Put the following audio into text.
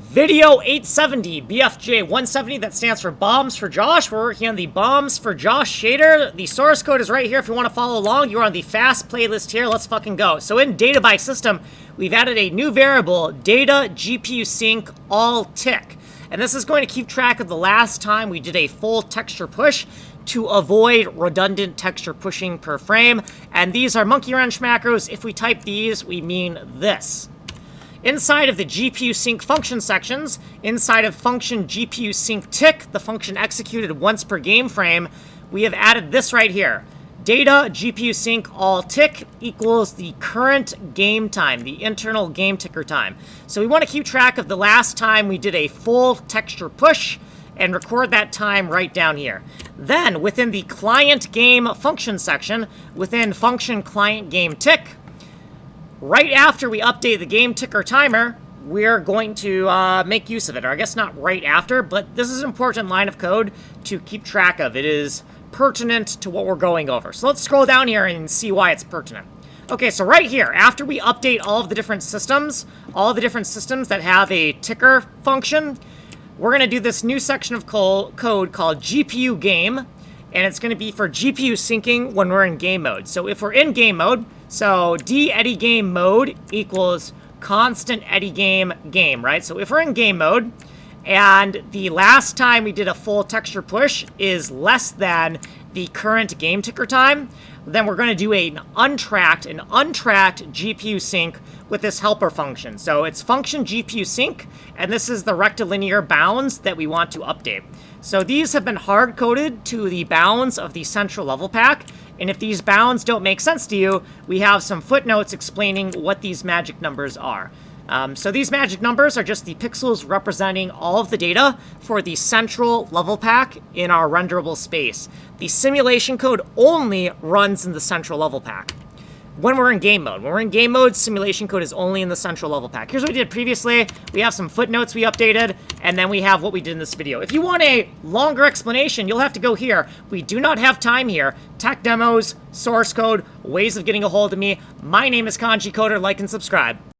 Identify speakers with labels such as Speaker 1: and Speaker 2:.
Speaker 1: Video 870, BFJ 170, that stands for Bombs for Josh. We're working on the Bombs for Josh shader. The source code is right here if you want to follow along. You're on the fast playlist here. Let's fucking go. So in data by system, we've added a new variable, data GPU sync all tick. And this is going to keep track of the last time we did a full texture push to avoid redundant texture pushing per frame. And these are monkey wrench macros. If we type these, we mean this. Inside of the GPU sync function sections, inside of function GPU sync tick, the function executed once per game frame, we have added this right here. Data GPU sync all tick equals the current game time, the internal game ticker time. So we want to keep track of the last time we did a full texture push and record that time right down here. Then within the client game function section, within function client game tick, right after we update the game ticker timer, we're going to make use of it. Or I guess not right after, but this is an important line of code to keep track of. It is pertinent to what we're going over. So let's scroll down here and see why it's pertinent. Okay, so right here, after we update all of the different systems, that have a ticker function, we're going to do this new section of code called GPU game, and it's going to be for GPU syncing when we're in game mode. So if we're in game mode, so d_eddy game mode equals constant eddy game, right? So if we're in game mode and the last time we did a full texture push is less than the current game ticker time, then we're going to do an untracked GPU sync with this helper function. So it's function GPU sync, and this is the rectilinear bounds that we want to update. So these have been hard-coded to the bounds of the central level pack, and if these bounds don't make sense to you, we have some footnotes explaining what these magic numbers are. So these magic numbers are just the pixels representing all of the data for the central level pack in our renderable space. The simulation code only runs in the central level pack when we're in game mode. When we're in game mode, simulation code is only in the central level pack. Here's what we did previously. We have some footnotes we updated, and then we have what we did in this video. If you want a longer explanation, you'll have to go here. We do not have time here. Tech demos, source code, ways of getting a hold of me. My name is Kanji Coder. Like and subscribe.